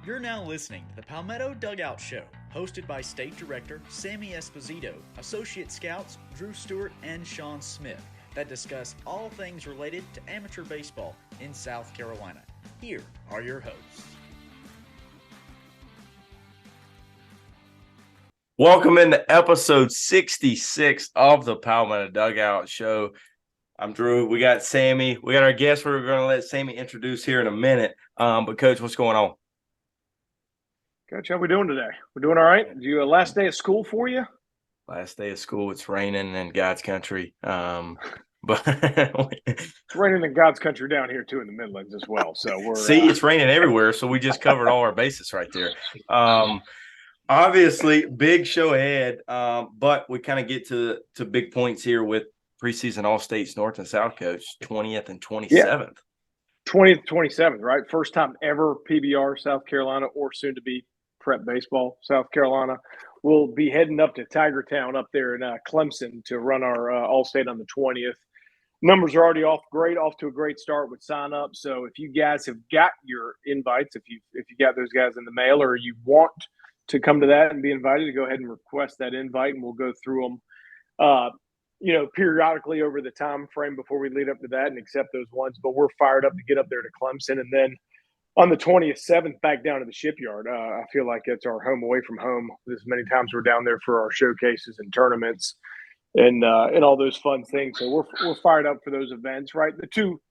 You're now listening to the Palmetto Dugout Show, hosted by State Director Sammy Esposito, Associate Scouts Drew Stewart and Sean Smith, that discuss all things related to amateur baseball in South Carolina. Here are your hosts. Welcome into episode 66 of the Palmetto Dugout Show. I'm Drew. We got Sammy. We got our guest. We're going to let Sammy introduce here in a minute. But Coach, what's going on? Coach, how we doing today? We're doing all right. Last day of school for you? Last day of school. It's raining in God's country. But it's raining in God's country down here too in the Midlands as well. So we're it's raining everywhere. So we just covered all our bases right there. Obviously, big show ahead, but we kind of get to big points here with preseason All-States North and South, Coach, 20th and 27th. Yeah. 20th, 27th, right? First time ever PBR South Carolina or soon to be Prep Baseball South Carolina. We'll be heading up to Tiger Town up there in Clemson to run our All-State on the 20th. Numbers are already off to a great start with sign up. So if you guys have got your invites, if you got those guys in the mail or you want to come to that and be invited, to go ahead and request that invite, and we'll go through them, periodically over the time frame before we lead up to that and accept those ones. But we're fired up to get up there to Clemson, and then on the 27th back down to the shipyard. I feel like it's our home away from home. As many times we're down there for our showcases and tournaments and all those fun things. So we're fired up for those events. Right, the two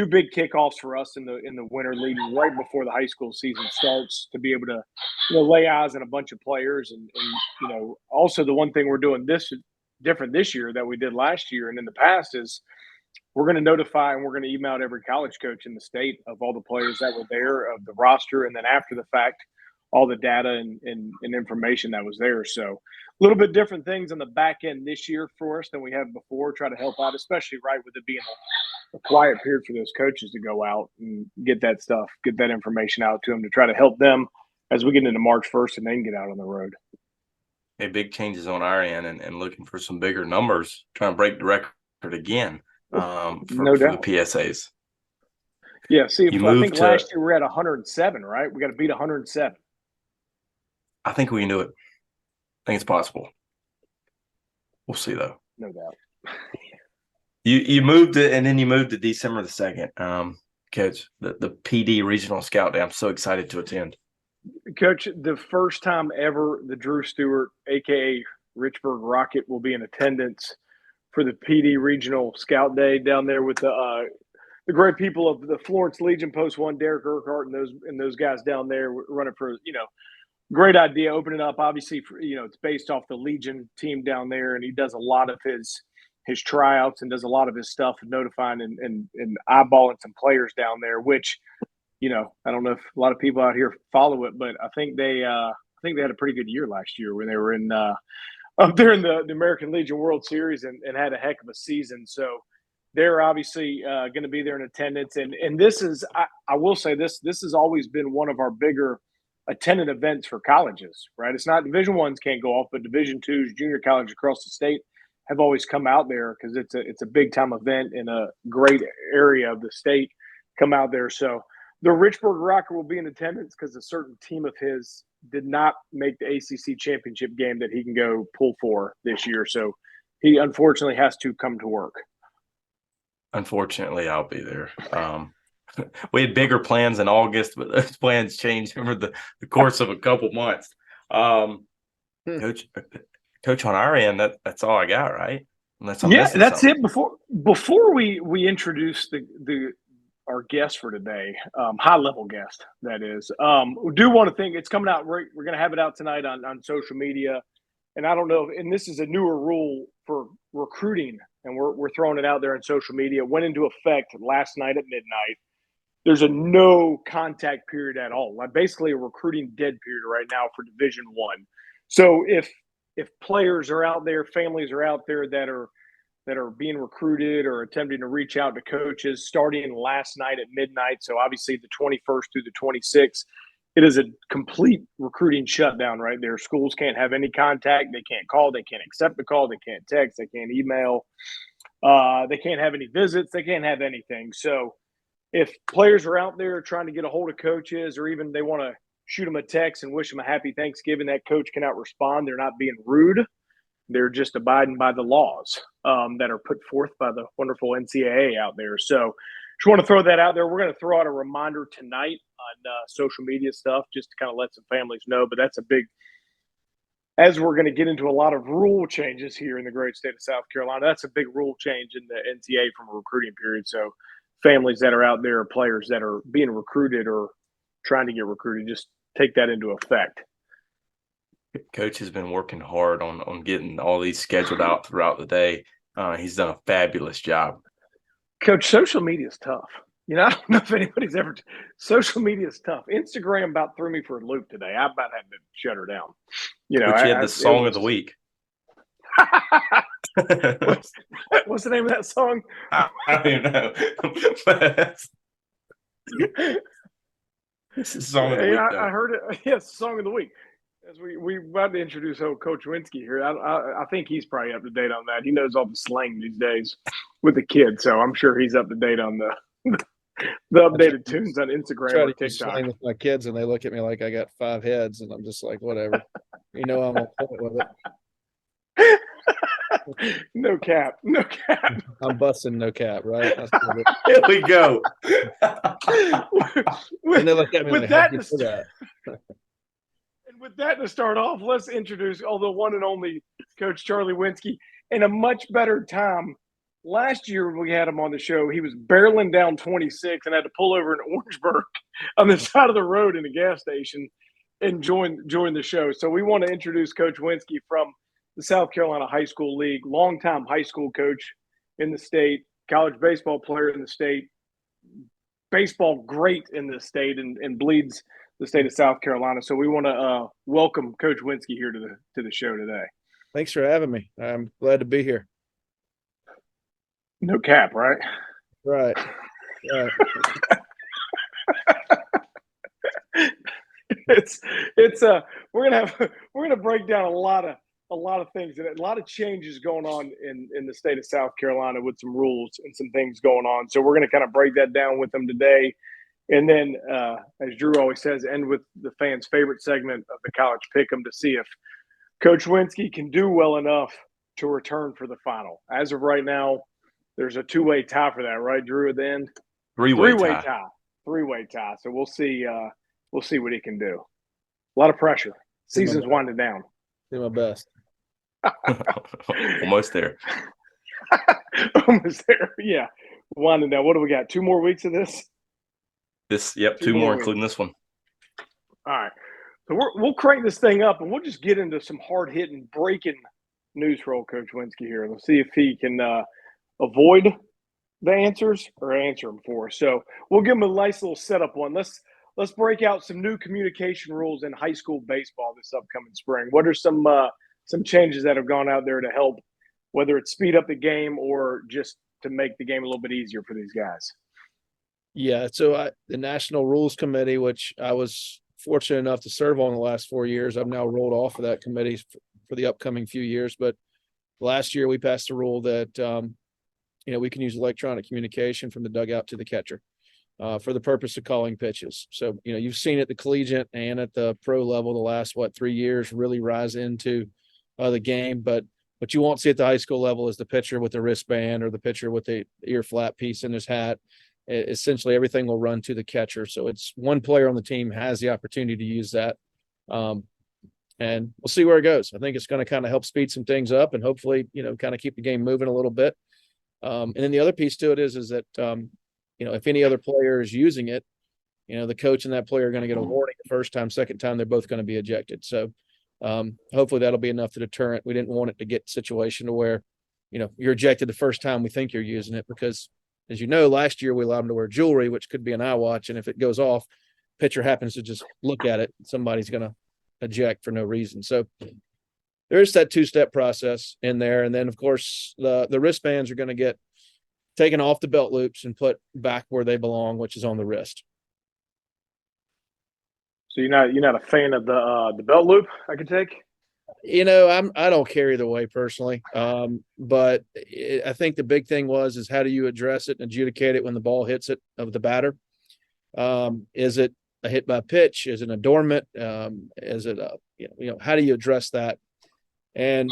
big kickoffs for us in the winter, leading right before the high school season starts, to be able to lay eyes on a bunch of players, and also the one thing we're doing different this year that we did last year and in the past is we're going to notify and we're going to email every college coach in the state of all the players that were there, of the roster, and then after the fact, all the data and information that was there. So a little bit different things on the back end this year for us than we have before. Try to help out, especially right with it being a quiet period for those coaches to go out and get that information out to them, to try to help them as we get into March 1st and then get out on the road. Hey, big changes on our end and looking for some bigger numbers, trying to break the record again for the PSAs. Yeah, see, I think last year we were at 107, right? We got to beat 107. I think we can do it. I think it's possible. We'll see, though. No doubt. You moved it, and then you moved to December the 2nd. Coach, the PD Regional Scout Day. I'm so excited to attend. Coach, the first time ever the Drew Stewart, a.k.a. Richburg Rocket, will be in attendance for the PD Regional Scout Day down there with the great people of the Florence Legion Post 1, Derek Urquhart, and those guys down there running for, great idea, opening up. Obviously, it's based off the Legion team down there, and he does a lot of his tryouts and does a lot of his stuff, notifying and eyeballing some players down there, which – I don't know if a lot of people out here follow it, but I think they had a pretty good year last year when they were up there in the American Legion World Series and had a heck of a season. So they're obviously going to be there in attendance. And this is, I will say this has always been one of our bigger attended events for colleges, right? It's not Division I's can't go off, but Division II's, junior colleges across the state have always come out there because it's a big time event in a great area of the state. Come out there. So the Richburg Rocker will be in attendance because a certain team of his did not make the ACC championship game that he can go pull for this year. So he unfortunately has to come to work. Unfortunately, I'll be there. We had bigger plans in August, but those plans changed over the course of a couple months. Coach, on our end, that's all I got, right? Unless that's something. It. Before we introduce our guest for today, high-level guest, that is. We do want to think it's coming out. We're going to have it out tonight on social media. And I don't know, and this is a newer rule for recruiting, and we're throwing it out there on social media. It went into effect last night at midnight. There's a no contact period at all, like basically a recruiting dead period right now for Division I. So if players are out there, families are out there that are being recruited or attempting to reach out to coaches starting last night at midnight. So obviously the 21st through the 26th, it is a complete recruiting shutdown right there. Schools can't have any contact. They can't call. They can't accept the call. They can't text. They can't email. They can't have any visits. They can't have anything. So if players are out there trying to get a hold of coaches, or even they want to shoot them a text and wish them a happy Thanksgiving. That coach cannot respond. They're not being rude. They're just abiding by the laws that are put forth by the wonderful NCAA out there. So just want to throw that out there. We're going to throw out a reminder tonight on social media stuff just to kind of let some families know. But that's a big – as we're going to get into a lot of rule changes here in the great state of South Carolina, that's a big rule change in the NCAA from a recruiting period. So families that are out there, players that are being recruited or trying to get recruited, just take that into effect. Coach has been working hard on getting all these scheduled out throughout the day. He's done a fabulous job. Coach, social media is tough. You know, I don't know if anybody's ever – social media is tough. Instagram about threw me for a loop today. I about had to shut her down. You know, but you had the song of the week. What's the name of that song? I don't even know. This is song of the week. I heard it. Yes, song of the week. As we about to introduce Coach Winsky here. I think he's probably up to date on that. He knows all the slang these days with the kids, so I'm sure he's up to date on the updated tunes on Instagram or TikTok. Slang with my kids, and they look at me like I got 5 heads, and I'm just like, whatever. You know, I'm on point with it. No cap. I'm busting no cap, right? Here we go. And they look at me with like, that. And with that to start off, let's introduce the one and only Coach Charlie Winsky in a much better time. Last year when we had him on the show, he was barreling down 26 and had to pull over in Orangeburg on the side of the road in a gas station and join the show. So we want to introduce Coach Winsky from the South Carolina High School League, longtime high school coach in the state, college baseball player in the state, baseball great in the state, and bleeds the state of South Carolina. So we want to welcome Coach Winsky here to the show today. Thanks for having me. I'm glad to be here. No cap, right? Right. We're gonna break down a lot of things and a lot of changes going on in the state of South Carolina with some rules and some things going on. So we're gonna kind of break that down with them today. And then, as Drew always says, end with the fans' favorite segment of the College Pick'em to see if Coach Winsky can do well enough to return for the final. As of right now, there's a 2-way tie for that, right, Drew, at the end? Three-way tie. Three-way tie. So we'll see what he can do. A lot of pressure. Season's winding down. Do my best. Almost there. Almost there, yeah. Winding down. What do we got? 2 more weeks of this? Two more, including this one. All right. So we'll crank this thing up, and we'll just get into some hard-hitting, breaking news for old Coach Winsky here. Let's see if he can avoid the answers or answer them for us. So we'll give him a nice little setup one. Let's break out some new communication rules in high school baseball this upcoming spring. What are some changes that have gone out there to help, whether it's speed up the game or just to make the game a little bit easier for these guys? Yeah, so the National Rules Committee, which I was fortunate enough to serve on the last 4 years, I've now rolled off of that committee for the upcoming few years. But last year we passed a rule that we can use electronic communication from the dugout to the catcher for the purpose of calling pitches. So, you've seen at the collegiate and at the pro level the last, 3 years really rise into the game. But what you won't see at the high school level is the pitcher with the wristband or the pitcher with the ear flap piece in his hat. Essentially, everything will run to the catcher. So it's one player on the team has the opportunity to use that. And we'll see where it goes. I think it's going to kind of help speed some things up and hopefully, kind of keep the game moving a little bit. And then the other piece to it is that, if any other player is using it, the coach and that player are going to get a warning the first time, second time, they're both going to be ejected. So hopefully that'll be enough to deter it. We didn't want it to get a situation to where, you're ejected the first time we think you're using it because, as you know, last year we allowed them to wear jewelry, which could be an eye watch. And if it goes off, pitcher happens to just look at it, somebody's going to eject for no reason. So there's that 2-step process in there. And then, of course, the wristbands are going to get taken off the belt loops and put back where they belong, which is on the wrist. So you're not a fan of the belt loop I could take? I don't care either way personally. But I think the big thing is how do you address it and adjudicate it when the ball hits it of the batter? Is it a hit by pitch? Is it an adornment? Is it how do you address that? And,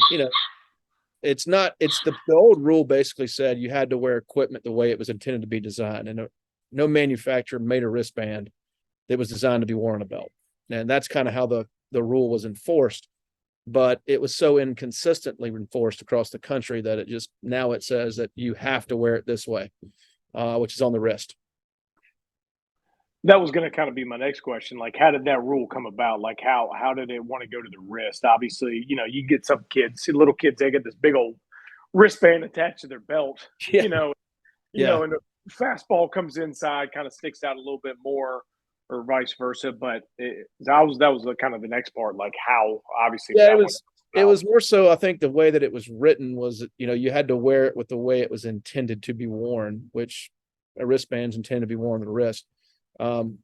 it's the old rule basically said you had to wear equipment the way it was intended to be designed. And no manufacturer made a wristband that was designed to be worn on a belt. And that's kind of how the rule was enforced. But it was so inconsistently enforced across the country that now it says that you have to wear it this way, which is on the wrist. That was going to kind of be my next question. Like, how did that rule come about? Like, how did it want to go to the wrist? Obviously, you get some kids, little kids, they get this big old wristband attached to their belt, Yeah. and Yeah. the fastball comes inside, kind of sticks out a little bit more, or vice versa. But that was kind of the next part, like how obviously. Yeah, it was more so, I think the way that it was written was, you had to wear it with the way it was intended to be worn, which a wristband's intended to be worn on the wrist. And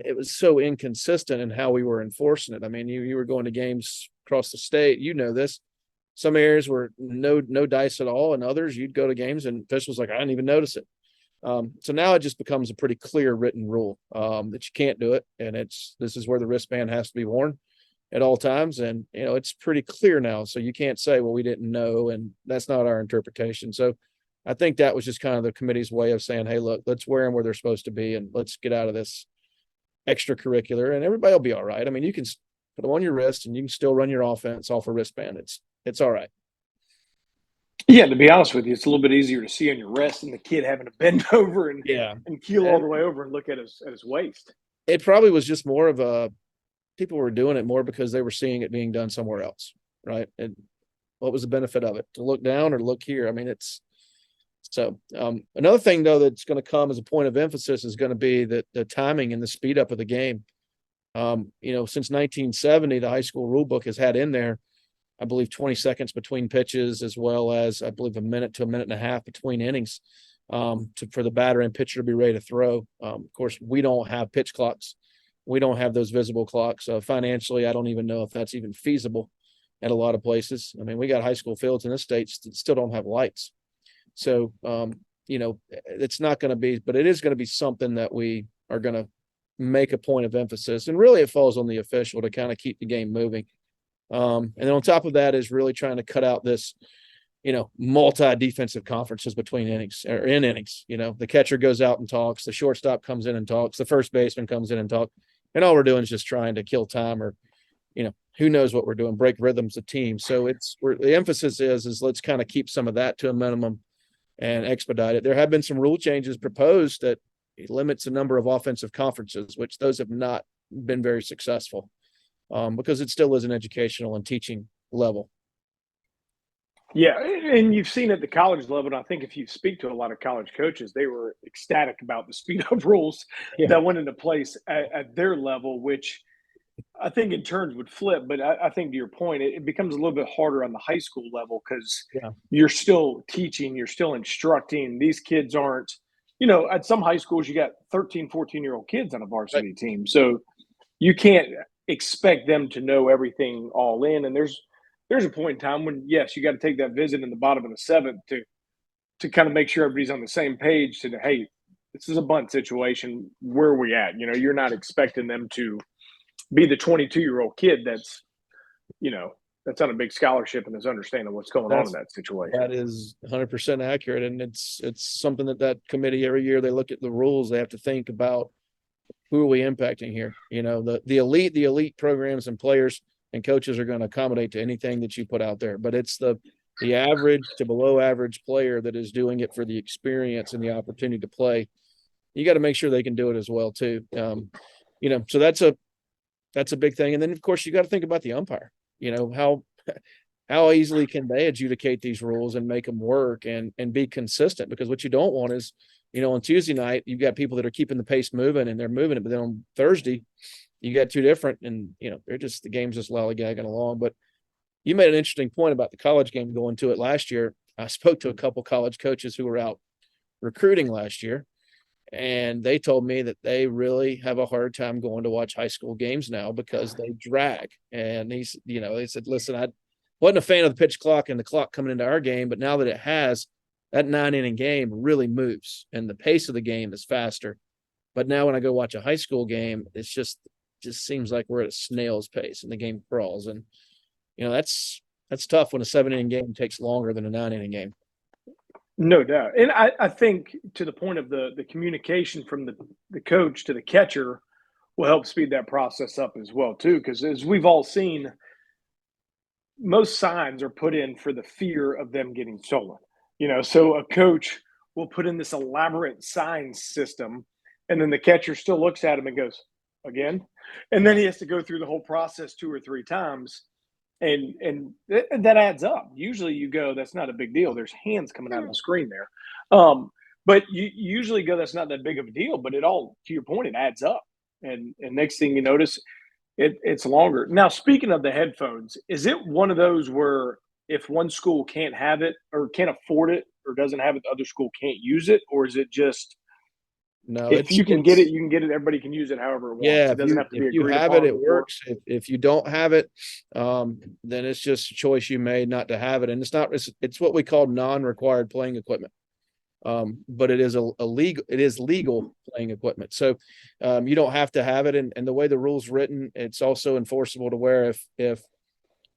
it was so inconsistent in how we were enforcing it. I mean, you were going to games across the state, this. Some areas were no dice at all, and others you'd go to games and officials like, I didn't even notice it. So now it just becomes a pretty clear written rule that you can't do it, and this is where the wristband has to be worn at all times, and it's pretty clear now. So you can't say, well, we didn't know, and that's not our interpretation. So I think that was just kind of the committee's way of saying, hey, look, let's wear them where they're supposed to be, and let's get out of this extracurricular, and everybody will be all right. I mean, you can put them on your wrist, and you can still run your offense off a wristband. It's all right. Yeah, to be honest with you, it's a little bit easier to see on your wrist than the kid having to bend over and keel all the way over and look at his waist. It probably was just more of people were doing it more because they were seeing it being done somewhere else, right? And what was the benefit of it? To look down or look here? I mean, another thing though that's going to come as a point of emphasis is going to be that the timing and the speed up of the game. Since 1970, the high school rule book has had in there, I believe, 20 seconds between pitches, as well as I believe a minute to a minute and a half between innings, for the batter and pitcher to be ready to throw. Of course, we don't have pitch clocks. We don't have those visible clocks. Financially, I don't even know if that's even feasible at a lot of places. I mean, we got high school fields in this state that still don't have lights. So, it's not going to be, but it is going to be something that we are going to make a point of emphasis. And really it falls on the official to kind of keep the game moving. And then on top of that is really trying to cut out this, multi-defensive conferences between innings or in innings. The catcher goes out and talks, the shortstop comes in and talks, the first baseman comes in and talks. And all we're doing is just trying to kill time or, who knows what we're doing, break rhythms of teams. So the emphasis is let's kind of keep some of that to a minimum and expedite it. There have been some rule changes proposed that limits the number of offensive conferences, which those have not been very successful because it still is an educational and teaching level. Yeah, and you've seen at the college level, and I think if you speak to a lot of college coaches, they were ecstatic about the speed up rules that went into place at their level, which I think in turns would flip. But I think to your point, it becomes a little bit harder on the high school level because you're still teaching, you're still instructing. These kids aren't, at some high schools, you got 13, 14-year-old kids on a varsity team. So you can't expect them to know everything all in. And there's a point in time when, yes, you got to take that visit in the bottom of the seventh to kind of make sure everybody's on the same page to, hey, this is a bunt situation. Where are we at? You're not expecting them to be the 22-year-old kid that's on a big scholarship and is understanding what's going on in that situation. That is 100% accurate. And it's something that committee every year, they look at the rules. They have to think about who are we impacting here? The elite programs and players and coaches are going to accommodate to anything that you put out there, but it's the average to below average player that is doing it for the experience and the opportunity to play. You got to make sure they can do it as well too. So that's a big thing. And then of course you got to think about the umpire, how easily can they adjudicate these rules and make them work and be consistent? Because what you don't want is, on Tuesday night, you've got people that are keeping the pace moving and they're moving it. But then on Thursday, you got two different and, the game's just lollygagging along. But you made an interesting point about the college game going to it last year. I spoke to a couple college coaches who were out recruiting last year, and they told me that they really have a hard time going to watch high school games now because they drag. And they said, listen, I wasn't a fan of the pitch clock and the clock coming into our game, but now that it has, that 9-inning game really moves and the pace of the game is faster. But now when I go watch a high school game, just seems like we're at a snail's pace and the game crawls. And, that's tough when a 7 inning game takes longer than a 9 inning game. No doubt. And I think to the point of the communication from the coach to the catcher will help speed that process up as well, too. Because as we've all seen, most signs are put in for the fear of them getting stolen. So a coach will put in this elaborate sign system, and then the catcher still looks at him and goes, again? And then he has to go through the whole process 2 or 3 times. And that adds up. Usually you go, that's not a big deal. There's hands coming out of the screen there. But you usually go, that's not that big of a deal. But it all, to your point, it adds up. And next thing you notice, it's longer. Now, speaking of the headphones, is it one of those where if one school can't have it or can't afford it or doesn't have it, the other school can't use it? Or is it just No, if you can get it, you can get it. Everybody can use it however it wants. Yeah, it doesn't have to be if you agreed have upon it, it before. works. If you don't have it, then it's just a choice you made not to have it. And it's what we call non-required playing equipment. But it is legal playing equipment. So you don't have to have it. And the way the rule's written, it's also enforceable to where if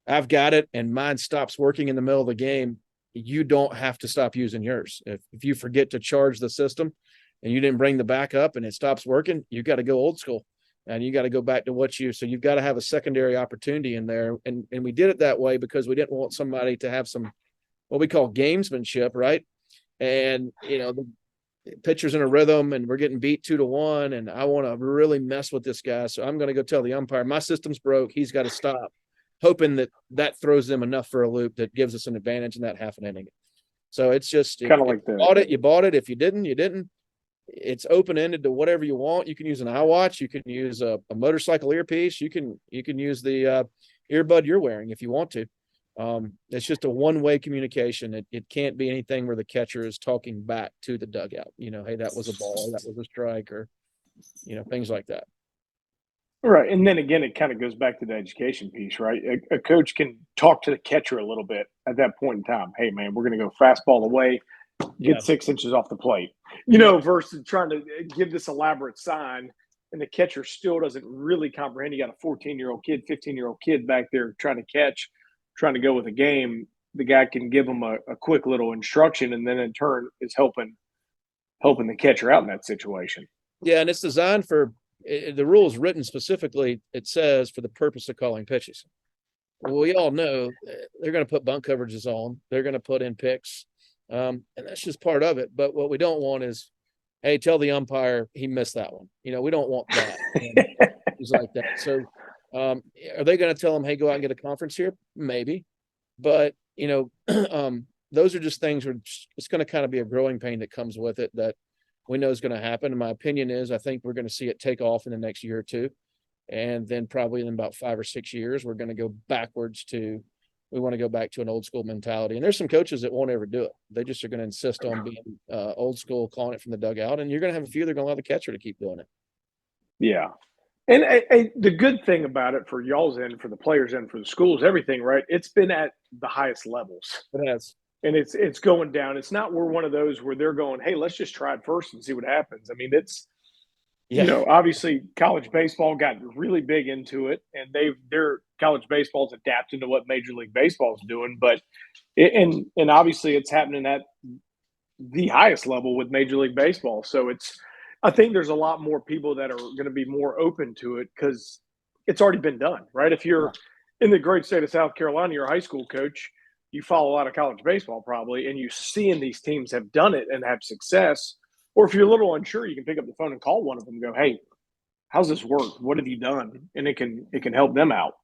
I've got it and mine stops working in the middle of the game, you don't have to stop using yours. If you forget to charge the system and you didn't bring the backup and it stops working, you got to go old school and you got to go back to so you've got to have a secondary opportunity in there. And we did it that way because we didn't want somebody to have some, what we call gamesmanship, right? And, the pitcher's in a rhythm and we're getting beat 2-1 and I want to really mess with this guy. So I'm going to go tell the umpire, my system's broke. He's got to stop, hoping that throws them enough for a loop that gives us an advantage in that half an inning. So it's just kind of like that. You bought it. If you didn't, you didn't. It's open-ended to whatever you want. You can use an iWatch. You can use a motorcycle earpiece. You can use the earbud you're wearing if you want to. It's just a one-way communication. It can't be anything where the catcher is talking back to the dugout. Hey, that was a ball, that was a strike, or things like that. Right. And then again, it kind of goes back to the education piece, right? A coach can talk to the catcher a little bit at that point in time. Hey, man, we're going to go fastball away, get 6 inches off the plate, versus trying to give this elaborate sign and the catcher still doesn't really comprehend. You got a 14-year-old kid, 15-year-old kid back there trying to catch, trying to go with a game. The guy can give them a quick little instruction and then in turn is helping the catcher out in that situation. Yeah, and it's designed for the rules written specifically. It says for the purpose of calling pitches. Well, we all know they're going to put bunt coverages on. They're going to put in picks, and that's just part of it. But what we don't want is, hey, tell the umpire he missed that one. We don't want that. Things like that. So, are they going to tell them, hey, go out and get a conference here? Maybe, but those are just things where it's going to kind of be a growing pain that comes with it that we know is going to happen. And my opinion is, I think we're going to see it take off in the next year or two. And then probably in about 5 or 6 years, we're going to go backwards we want to go back to an old school mentality. And there's some coaches that won't ever do it. They just are going to insist on being old school, calling it from the dugout. And you're going to have a few that are going to allow the catcher to keep doing it. Yeah. And the good thing about it for y'all's end, for the players' end, for the schools, everything, right? It's been at the highest levels. It has. And it's going down. It's not we're one of those where they're going, hey, let's just try it first and see what happens. I mean, it's, obviously college baseball got really big into it, and their college baseball's adapting to what Major League Baseball is doing. But and obviously it's happening at the highest level with Major League Baseball. So I think there's a lot more people that are going to be more open to it because it's already been done, right? If you're in the great state of South Carolina, you're a high school coach, you follow a lot of college baseball probably, and you seeing these teams have done it and have success. Or if you're a little unsure, you can pick up the phone and call one of them and go, hey, how's this work? What have you done? And it can help them out.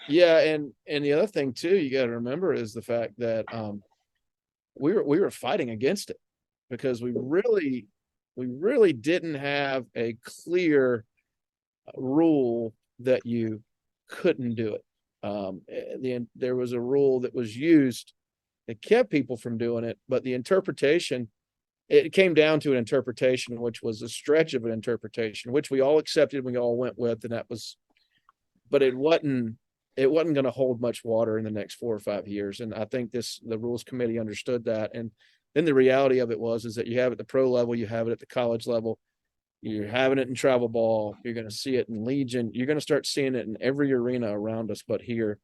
Yeah. And the other thing too, you got to remember is the fact that we were fighting against it because we really didn't have a clear rule that you couldn't do it. There was a rule that was used that kept people from doing it, but the interpretation, it came down to an interpretation, which was a stretch of an interpretation, which we all accepted, we all went with, and but it wasn't going to hold much water in the next 4 or 5 years. And I think the rules committee understood that. And then the reality of it is that you have it at the pro level, you have it at the college level. You're having it in travel ball. You're going to see it in Legion. You're going to start seeing it in every arena around us. But here,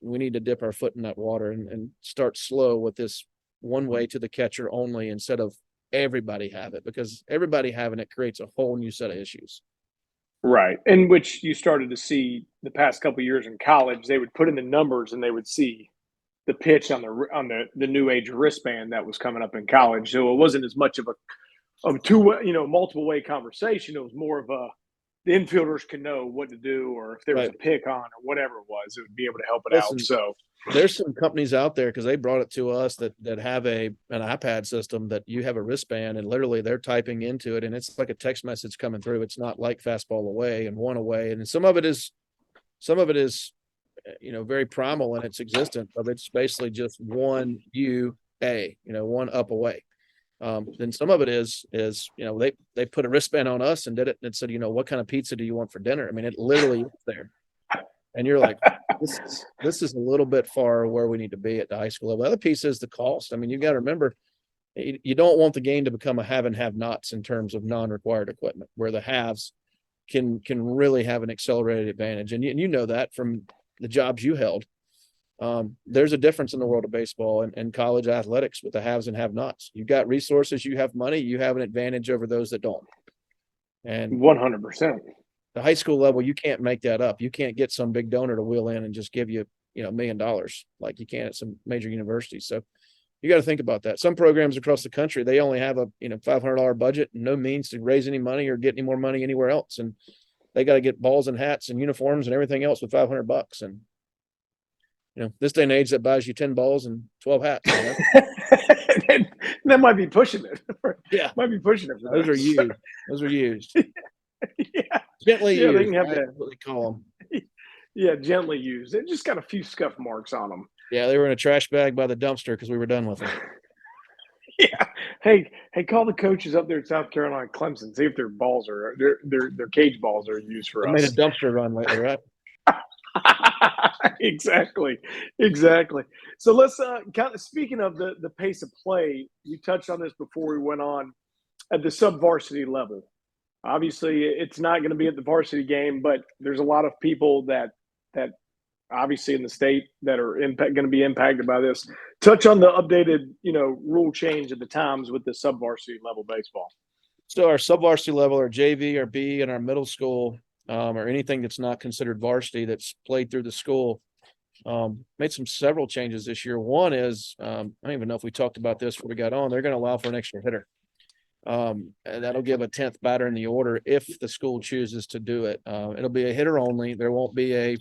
we need to dip our foot in that water and start slow with this one way to the catcher only instead of everybody have it, because everybody having it creates a whole new set of issues. Right. And which you started to see the past couple of years in college. They would put in the numbers and they would see the pitch on the new age wristband that was coming up in college. So it wasn't as much of a two-way, multiple way conversation. It was more of the infielders can know what to do, or if there was a pick on or whatever it was, it would be able to help it out. So there's some companies out there, because they brought it to us, that have an iPad system that you have a wristband and literally they're typing into it and it's like a text message coming through. It's not like fastball away and one away. And some of it is very primal in its existence, but it's basically just one one up away. Then some of it is they put a wristband on us and did it and it said, what kind of pizza do you want for dinner? I mean, it literally is there. And you're like, this is a little bit far where we need to be at the high school level. The other piece is the cost. I mean, you got to remember, you don't want the game to become a have and have nots in terms of non-required equipment, where the haves can really have an accelerated advantage. And you know that from the jobs you held. There's a difference in the world of baseball and college athletics with the haves and have nots. You've got resources, you have money, you have an advantage over those that don't. And 100%. The high school level, you can't make that up. You can't get some big donor to wheel in and just give you, $1 million like you can at some major universities. So you got to think about that. Some programs across the country, they only have a $500 budget and no means to raise any money or get any more money anywhere else. And they got to get balls and hats and uniforms and everything else with $500. And this day and age, that buys you 10 balls and 12 hats. That might be pushing it. Yeah, might be pushing it. Those are used. Those are used. Yeah. Gently used. They can have that. What they call them. Yeah, gently used. It just got a few scuff marks on them. Yeah, they were in a trash bag by the dumpster because we were done with them. Yeah. Hey, call the coaches up there in South Carolina, Clemson. See if their balls are their cage balls are used for us. Made a dumpster run lately, right? Exactly. So let's kind of, speaking of the pace of play, you touched on this before we went on, at the sub-varsity level. Obviously, it's not going to be at the varsity game, but there's a lot of people that obviously in the state that are going to be impacted by this. Touch on the updated, rule change at the times with the sub-varsity level baseball. So our sub-varsity level, our JV, our B, and our middle school, or anything that's not considered varsity that's played through the school, made several changes this year. One is, I don't even know if we talked about this before we got on, they're going to allow for an extra hitter. And that'll give a 10th batter in the order if the school chooses to do it. It'll be a hitter only. There won't be a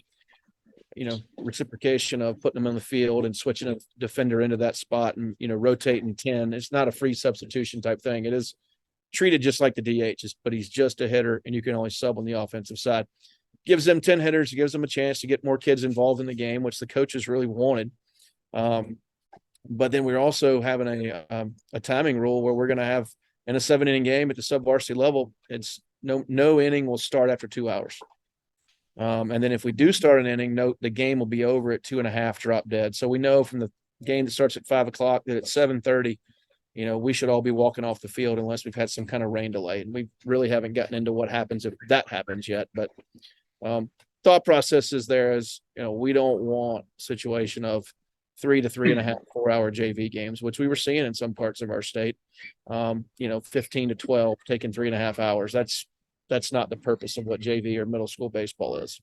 reciprocation of putting them in the field and switching a defender into that spot and rotating 10. It's not a free substitution type thing. It is treated just like the DH, but he's just a hitter and you can only sub on the offensive side. Gives them 10 hitters, gives them a chance to get more kids involved in the game, which the coaches really wanted. But then we're also having a timing rule where we're going to have, in a 7-inning game at the sub-varsity level, it's no inning will start after 2 hours. And then if we do start an inning, the game will be over at 2.5 drop dead. So we know from the game that starts at 5 o'clock that at 7:30, we should all be walking off the field unless we've had some kind of rain delay. And we really haven't gotten into what happens if that happens yet. But thought process is there is, we don't want a situation of 3 to 3.5, 4 hour JV games, which we were seeing in some parts of our state. 15 to 12 taking 3.5 hours. That's not the purpose of what JV or middle school baseball is.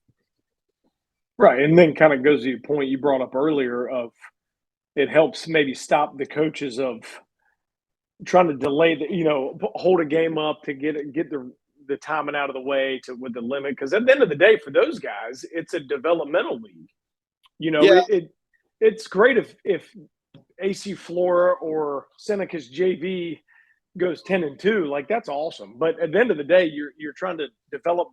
Right. And then kind of goes to your point you brought up earlier of it helps maybe stop the coaches of trying to delay hold a game up to get the timing out of the way with the limit. Because at the end of the day, for those guys, it's a developmental league. It's great if AC Flora or Seneca's JV goes 10-2, like that's awesome. But at the end of the day, you're trying to develop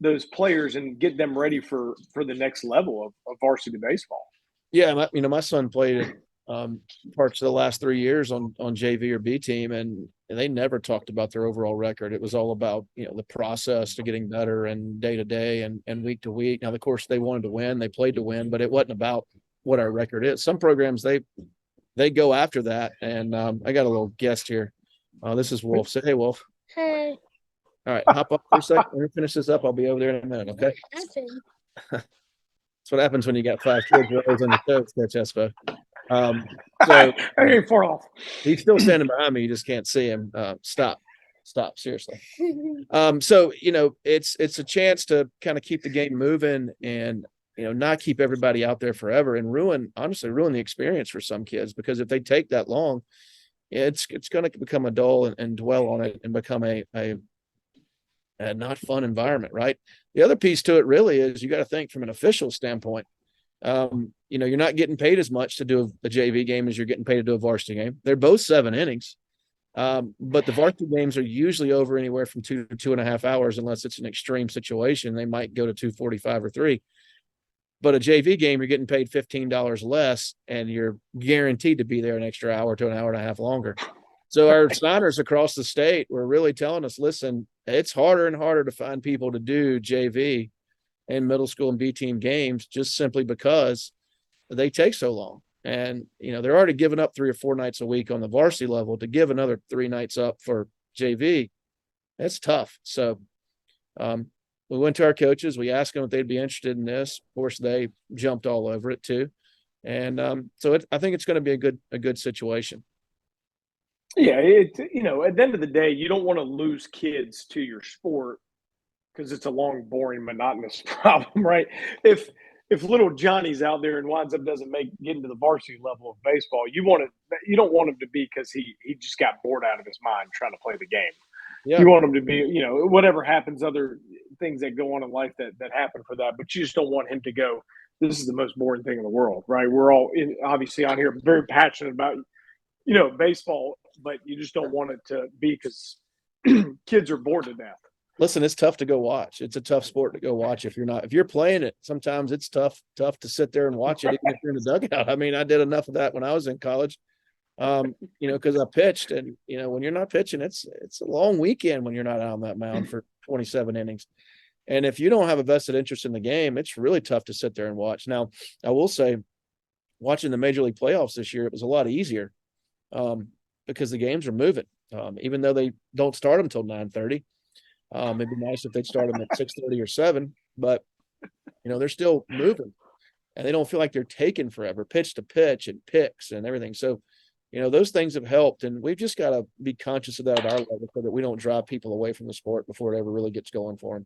those players and get them ready for the next level of varsity baseball. Yeah, my son played parts of the last 3 years on JV or B team, and they never talked about their overall record. It was all about the process to getting better and day to day and week to week. Now, of course, they wanted to win, they played to win, but it wasn't about what our record is. Some programs they go after that, and I got a little guest here. This is Wolf. Say hey, Wolf. Hey. All right, hop up for a second. We're gonna finish this up. I'll be over there in a minute. Okay. That's what happens when you got 5 kids always on your toes, Coach Espo. So I ain't far off. he's still standing behind me. You just can't see him. Stop, seriously. So it's a chance to kind of keep the game moving and not keep everybody out there forever and honestly ruin the experience for some kids, because if they take that long, it's going to become a dull and dwell on it and become a not fun environment, right? The other piece to it really is you got to think from an official standpoint. You're not getting paid as much to do a JV game as you're getting paid to do a varsity game. They're both 7 innings. But the varsity games are usually over anywhere from 2 to 2.5 hours, unless it's an extreme situation. They might go to 2:45 or 3. But a JV game, you're getting paid $15 less, and you're guaranteed to be there an extra hour to an hour and a half longer. So our signers across the state were really telling us, listen, it's harder and harder to find people to do JV and middle school and B team games just simply because they take so long. And, they're already giving up 3 or 4 nights a week on the varsity level. To give another 3 nights up for JV, that's tough. So we went to our coaches. We asked them if they'd be interested in this. Of course, they jumped all over it too. And I think it's going to be a good situation. Yeah, at the end of the day, you don't want to lose kids to your sport because it's a long, boring, monotonous problem, right? If little Johnny's out there and winds up doesn't get into the varsity level of baseball, you don't want him to be because he just got bored out of his mind trying to play the game. Yeah. You want him to be, whatever happens, other things that go on in life that happen for that, but you just don't want him to go, this is the most boring thing in the world, right? We're all obviously on here very passionate about, baseball, but you just don't want it to be because kids are bored to death. Listen, it's tough to go watch. It's a tough sport to go watch if you're playing it. Sometimes it's tough to sit there and watch it, even if you're in the dugout. I mean, I did enough of that when I was in college, because I pitched, and when you're not pitching, it's a long weekend when you're not out on that mound for 27 innings. And if you don't have a vested interest in the game, it's really tough to sit there and watch. Now, I will say, watching the Major League playoffs this year, it was a lot easier because the games are moving, even though they don't start until 9:30. It'd be nice if they'd start them at 6:30 or 7, but they're still moving, and they don't feel like they're taking forever, pitch to pitch and picks and everything. So, those things have helped, and we've just got to be conscious of that at our level so that we don't drive people away from the sport before it ever really gets going for them.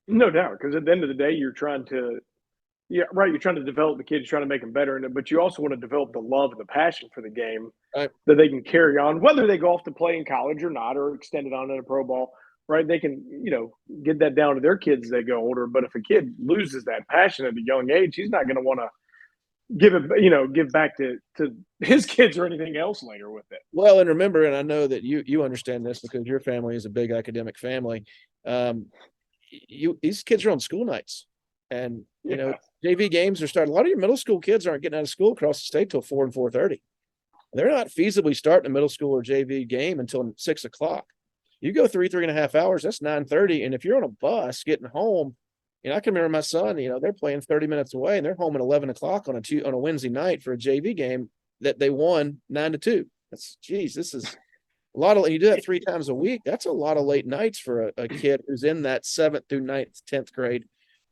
No doubt, because at the end of the day, you're trying to develop the kids, you're trying to make them better in it, but you also want to develop the love and the passion for the game that they can carry on, whether they go off to play in college or not, or extend it on in a pro ball, right? They can, get that down to their kids as they go older. But if a kid loses that passion at a young age, he's not going to want to give back to his kids or anything else later with it. Well, and remember, and I know that you understand this because your family is a big academic family. These kids are on school nights, and JV games are starting. A lot of your middle school kids aren't getting out of school across the state till 4 and 4:30. They're not feasibly starting a middle school or JV game until 6 o'clock. You go 3.5 hours, that's 9:30. And if you're on a bus getting home, I can remember my son, they're playing 30 minutes away and they're home at 11 o'clock on a Wednesday night for a JV game that they won 9-2. This is a lot of, you do that 3 times a week. That's a lot of late nights for a kid who's in that 7th through 9th, 10th grade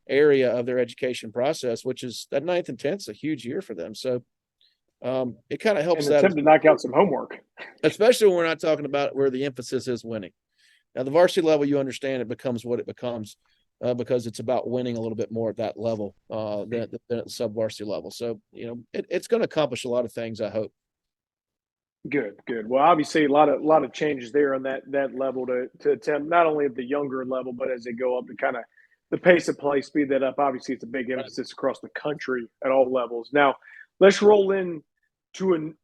area of their education process, which is that 9th and 10th is a huge year for them. So it kind of helps that attempt to knock out some homework, especially when we're not talking about where the emphasis is winning. Now, the varsity level, you understand it becomes what it becomes because it's about winning a little bit more at that level than at the sub-varsity level. So, it's going to accomplish a lot of things, I hope. Good. Well, obviously, a lot of changes there on that level to attempt not only at the younger level, but as they go up to kind of the pace of play, speed that up. Obviously, it's a big emphasis across the country at all levels. Now, let's roll in to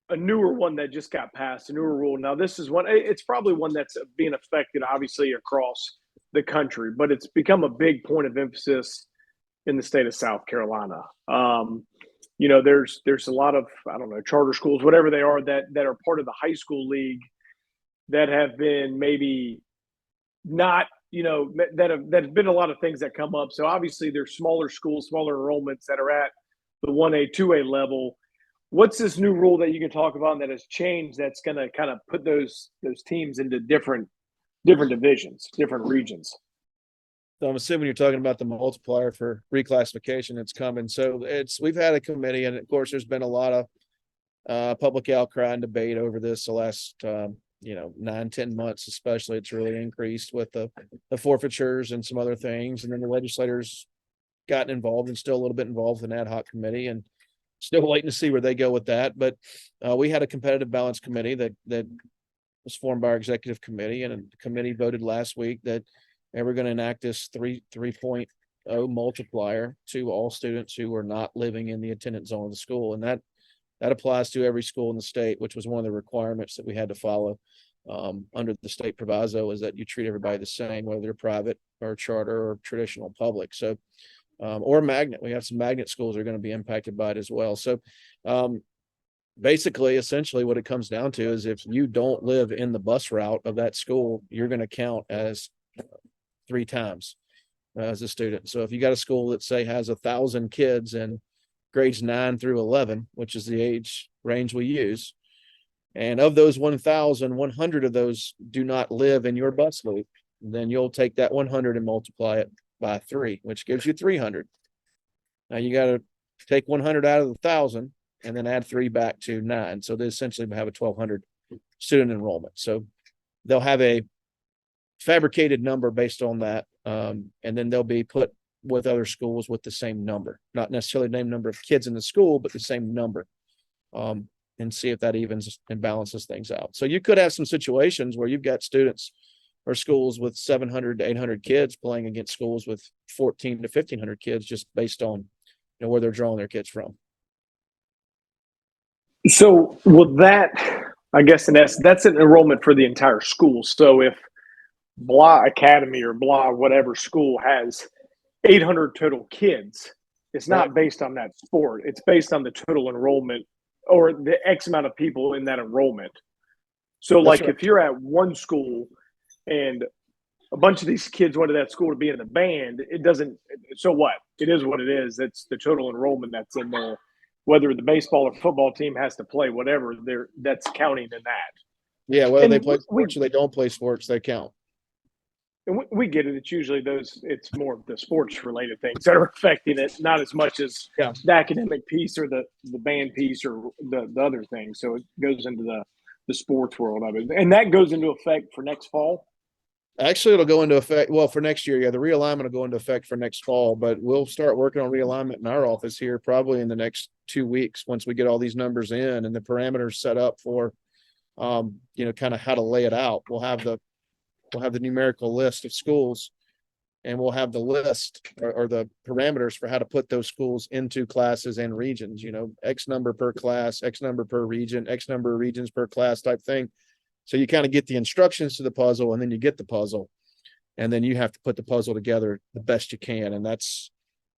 a newer one that just got passed, a newer rule. Now, this is one, it's probably one that's being affected, obviously, across the country, but it's become a big point of emphasis in the state of South Carolina. There's a lot of, I don't know, charter schools, whatever they are, that are part of the high school league that have been maybe not, that have been a lot of things that come up. So obviously there's smaller schools, smaller enrollments that are at the 1A, 2A level. What's this new rule that you can talk about that has changed that's going to kind of put those teams into different different divisions, different regions. So I'm assuming you're talking about the multiplier for reclassification that's coming. So we've had a committee, and of course, there's been a lot of public outcry and debate over this the last 9-10 months, especially. It's really increased with the forfeitures and some other things, and then the legislators gotten involved and still a little bit involved in an ad hoc committee, and still waiting to see where they go with that. But we had a competitive balance committee that was formed by our executive committee, and the committee voted last week that they were going to enact this 3.0 multiplier to all students who are not living in the attendance zone of the school. And that applies to every school in the state, which was one of the requirements that we had to follow under the state proviso, is that you treat everybody the same, whether they're private or charter or traditional public. So, or magnet, we have some magnet schools that are going to be impacted by it as well. So, basically, essentially what it comes down to is if you don't live in the bus route of that school, you're going to count as 3 times as a student. So if you got a school that say has 1,000 kids in grades 9 through 11, which is the age range we use, and of those 1,000, 100 of those do not live in your bus loop, then you'll take that 100 and multiply it by 3, which gives you 300. Now you got to take 100 out of the 1,000 and then add 3 back to 9. So they essentially have a 1,200 student enrollment. So they'll have a fabricated number based on that, and then they'll be put with other schools with the same number, not necessarily the same number of kids in the school, but the same number, and see if that evens and balances things out. So you could have some situations where you've got students or schools with 700 to 800 kids playing against schools with 14 to 1,500 kids, just based on where they're drawing their kids from. So with that, I guess that's an enrollment for the entire school. So if blah academy or blah whatever school has 800 total kids, it's not based on that sport. It's based on the total enrollment or the X amount of people in that enrollment. So That's like right. if you're at one school and a bunch of these kids went to that school to be in the band, it doesn't, so what? It is what it is. That's the total enrollment that's in there. Whether the baseball or football team has to play, whatever, that's counting in that. Yeah, whether And they play sports or they don't play sports, they count. And we get it. It's usually it's more of the sports related things that are affecting it, not as much as the academic piece or the band piece or the other things. So it goes into the sports world of it. And that goes into effect for next fall. Actually, it'll go into effect. Well, for next year, yeah, the realignment will go into effect for next fall, but we'll start working on realignment in our office here probably in the next 2 weeks once we get all these numbers in and the parameters set up for, kind of how to lay it out. We'll have the numerical list of schools, and we'll have the list or the parameters for how to put those schools into classes and regions, X number per class, X number per region, X number of regions per class type thing. So you kind of get the instructions to the puzzle, and then you get the puzzle, and then you have to put the puzzle together the best you can. And that's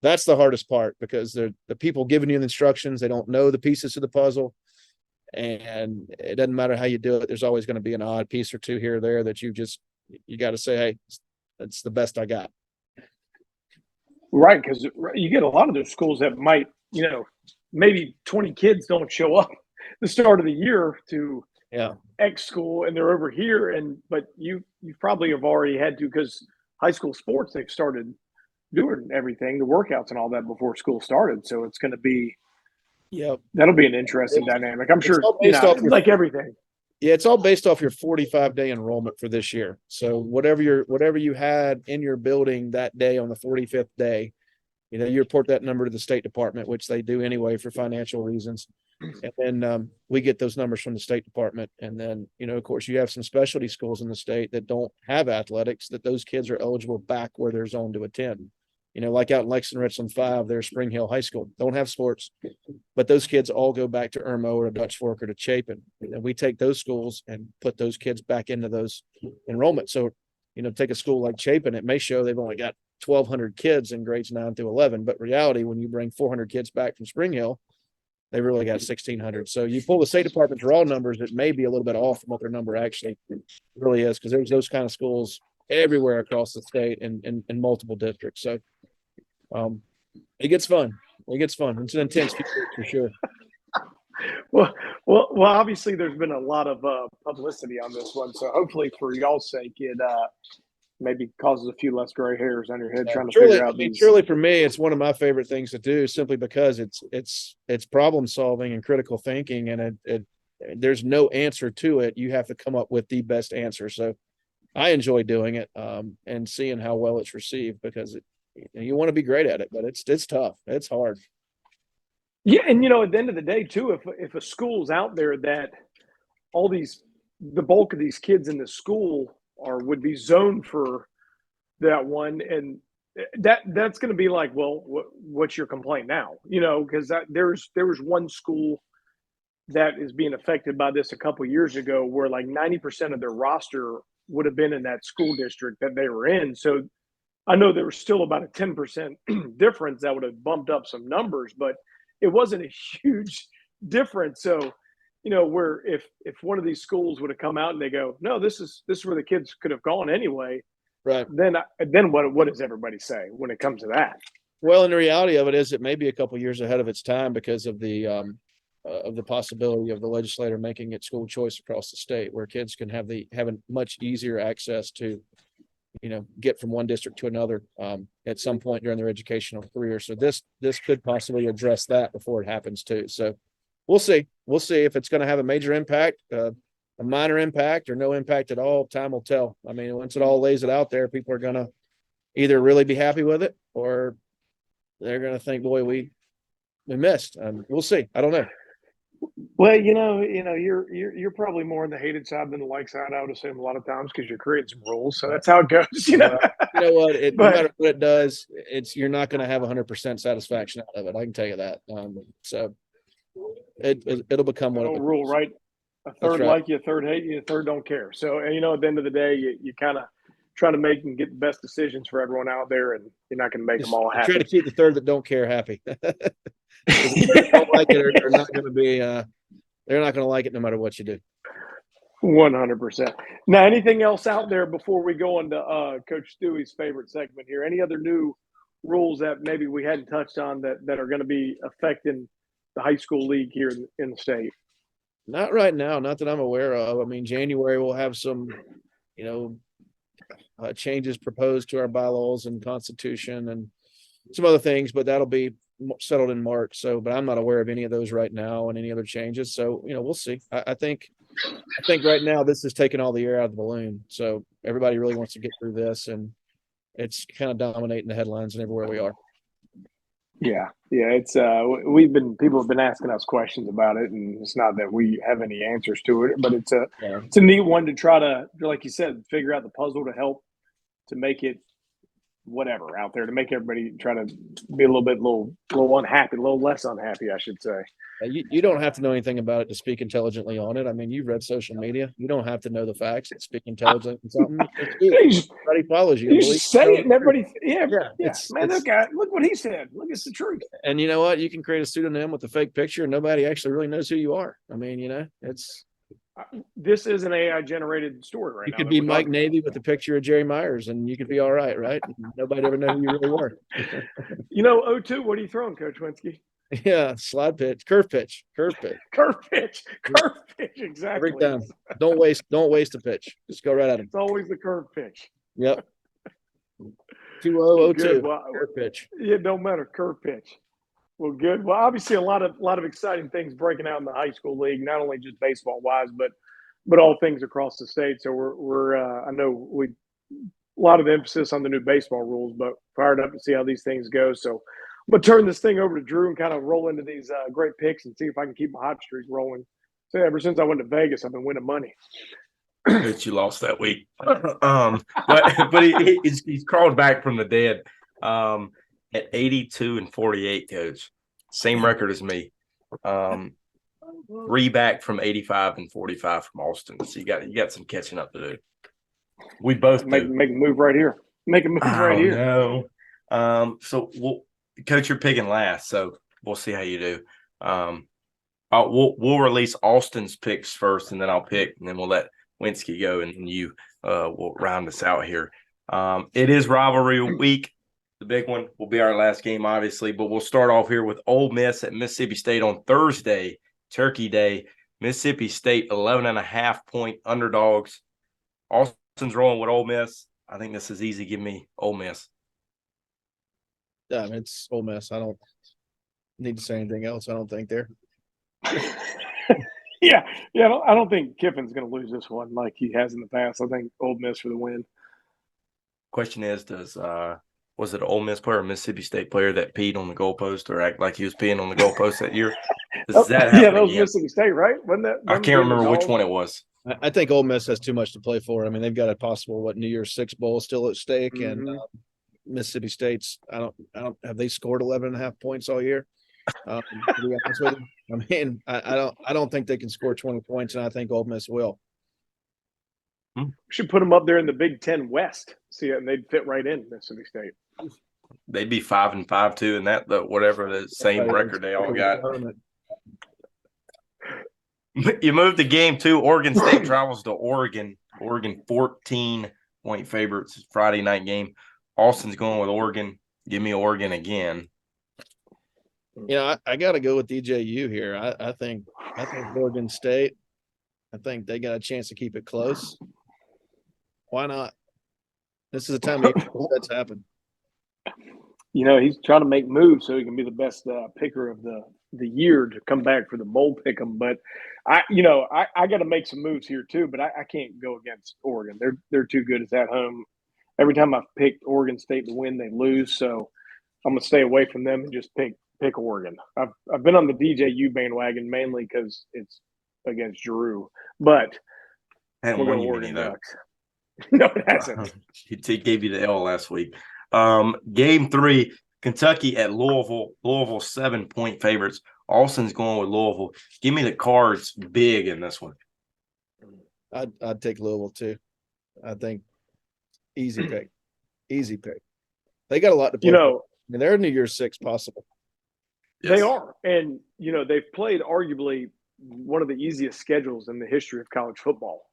the hardest part, because the people giving you the instructions, they don't know the pieces to the puzzle, and it doesn't matter how you do it. There's always going to be an odd piece or two here or there that you got to say, hey, that's the best I got. Right, because you get a lot of those schools that might, maybe 20 kids don't show up the start of the year to X school, and they're over here, but you probably have already had to, because high school sports, they've started doing everything, the workouts and all that before school started. So it's going to be, that'll be an interesting dynamic. I'm sure, like everything. Yeah, it's all based off your 45-day enrollment for this year. So whatever you had in your building that day on the 45th day, you report that number to the State Department, which they do anyway for financial reasons. And then we get those numbers from the State Department. And then, of course, you have some specialty schools in the state that don't have athletics, that those kids are eligible back where they're zoned to attend. Like out in Lexington, Richland 5, there's Spring Hill High School, don't have sports, but those kids all go back to Irmo or to Dutch Fork or to Chapin. And we take those schools and put those kids back into those enrollments. So, take a school like Chapin, it may show they've only got 1,200 kids in grades 9 through 11, but reality, when you bring 400 kids back from Spring Hill, they really got 1,600. So you pull the State Department's raw numbers, it may be a little bit off from what their number actually really is, because there's those kind of schools everywhere across the state and in multiple districts. So it gets fun. It's an intense few weeks for sure. Well. Obviously, there's been a lot of publicity on this one, so hopefully, for y'all's sake, it maybe causes a few less gray hairs on your head trying to Truly, figure out these. truly for me, it's one of my favorite things to do, simply because it's problem solving and critical thinking, and there's no answer to it. You have to come up with the best answer. So I enjoy doing it, and seeing how well it's received, because you want to be great at it, but it's tough. It's hard. Yeah, and at the end of the day, too, if a school's out there that the bulk of these kids in the school would be zoned for that one, and that's going to be like, well, what's your complaint now? Because there was one school that is being affected by this a couple of years ago, where like 90% of their roster would have been in that school district that they were in. So I know there was still about a 10% difference that would have bumped up some numbers, but it wasn't a huge difference. So, where if one of these schools would have come out and they go, no, this is where the kids could have gone anyway, Right. then what does everybody say when it comes to that? Well, and the reality of it is, it may be a couple of years ahead of its time because of the possibility of the legislator making it school choice across the state, where kids can have a much easier access to, get from one district to another at some point during their educational career. So this could possibly address that before it happens too. So we'll see if it's going to have a major impact, a minor impact, or no impact at all. Time will tell. I mean, once it all lays it out there, people are going to either really be happy with it, or they're going to think, boy, we missed. We'll see. I don't know. Well, you're probably more on the hated side than the like side, I would assume, a lot of times, because you're creating some rules. So that's how it goes. You know what? No matter what it does, you're not going to have 100% satisfaction out of it. I can tell you that. So it'll become one of the rule, right? A third like you, a third hate you, a third don't care. So, at the end of the day, you kind of try to make and get the best decisions for everyone out there, and you're not going to make them all happy. Try to keep the third that don't care happy. If they don't like it, they're not going to be. They're not going to like it no matter what you do. 100%. Now, anything else out there before we go into Coach Stewie's favorite segment here? Any other new rules that maybe we hadn't touched on that are going to be affecting the high school league here in the state? Not right now, not that I'm aware of. I mean, January we'll have some, changes proposed to our bylaws and constitution and some other things, but that'll be settled in March. So, but I'm not aware of any of those right now and any other changes. So, we'll see. I think right now this is taking all the air out of the balloon. So everybody really wants to get through this, and it's kind of dominating the headlines and everywhere we are. Yeah. It's people have been asking us questions about it, and it's not that we have any answers to it, but it's a neat one to try to, like you said, figure out the puzzle to help to make it whatever out there, to make everybody try to be a little unhappy, a little less unhappy, I should say. You don't have to know anything about it to speak intelligently on it. I mean, you've read social media. You don't have to know the facts and speak intelligently on something. Everybody follows you. You just say it, and everybody, man, look what he said. Look, it's the truth. And you know what? You can create a pseudonym with a fake picture, and nobody actually really knows who you are. I mean, this is an AI generated story right now. You could be Mike Navy with a picture of Jerry Myers, and you could be all right? Nobody ever know who you really were. 0-2, what are you throwing, Coach Winsky? Yeah, slide pitch, curve pitch. Exactly. Every time. Don't waste a pitch. Just go right at him. It's always the curve pitch. Yep. 2-0-0-2. Well, curve pitch. Yeah, don't matter. Curve pitch. Well, good. Well, obviously a lot of exciting things breaking out in the high school league, not only just baseball wise, but all things across the state. So we're I know a lot of emphasis on the new baseball rules, but fired up to see how these things go. So I'm going to turn this thing over to Drew and kind of roll into these great picks and see if I can keep my hot streak rolling. So ever since I went to Vegas, I've been winning money. That you lost that week. But he's crawled back from the dead at 82-48, Coach. Same record as me. 3 back from 85-45 from Austin. So you got some catching up to do. We both make a move right here. No. So Coach, you're picking last, so we'll see how you do. We'll release Austin's picks first, and then I'll pick, and then we'll let Winsky go, and you will round us out here. It is rivalry week. The big one will be our last game, obviously, but we'll start off here with Ole Miss at Mississippi State on Thursday Turkey Day. Mississippi State 11.5-point underdogs. Austin's rolling with Ole Miss. I think this is easy. Give me Ole Miss. Yeah, I mean, it's Ole Miss. I don't need to say anything else. I don't think there. Yeah. I don't think Kiffin's going to lose this one like he has in the past. I think Ole Miss for the win. Question is, was it an Ole Miss player or Mississippi State player that peed on the goalpost or act like he was peeing on the goalpost that year? Does that happen that was again? Mississippi State, right? Wasn't that? I can't remember which one it was. I think Ole Miss has too much to play for. I mean, they've got a possible New Year's Six bowl still at stake, and Mississippi State's. I don't have they scored 11.5 points all year. To be honest with you, I mean, I don't think they can score 20 points, and I think Ole Miss will. We should put them up there in the Big Ten West, see it, and they'd fit right in Mississippi State. They'd be 5-5 too, and that whatever the same record they all got. You move to game 2. Oregon State travels to Oregon. Oregon 14-point favorites. Friday night game. Austin's going with Oregon. Give me Oregon again. You know, I got to go with DJU here. I think Oregon State. I think they got a chance to keep it close. Why not? This is the time that's happened. You know, he's trying to make moves so he can be the best picker of the year to come back for the bowl pick'em. But I got to make some moves here too. But I can't go against Oregon. They're too good. It's at home. Every time I've picked Oregon State to win, they lose. So I'm gonna stay away from them and just pick Oregon. I've been on the DJU bandwagon mainly because it's against Drew, but hadn't won you any though. No, it hasn't. He gave you the L last week. Game 3, Kentucky at Louisville. Louisville 7-point favorites. Austin's going with Louisville. Give me the Cards big in this one. I'd take Louisville too. I think easy pick. They got a lot to play. I mean, they're New Year's Six possible. Yes. They are, and they've played arguably one of the easiest schedules in the history of college football.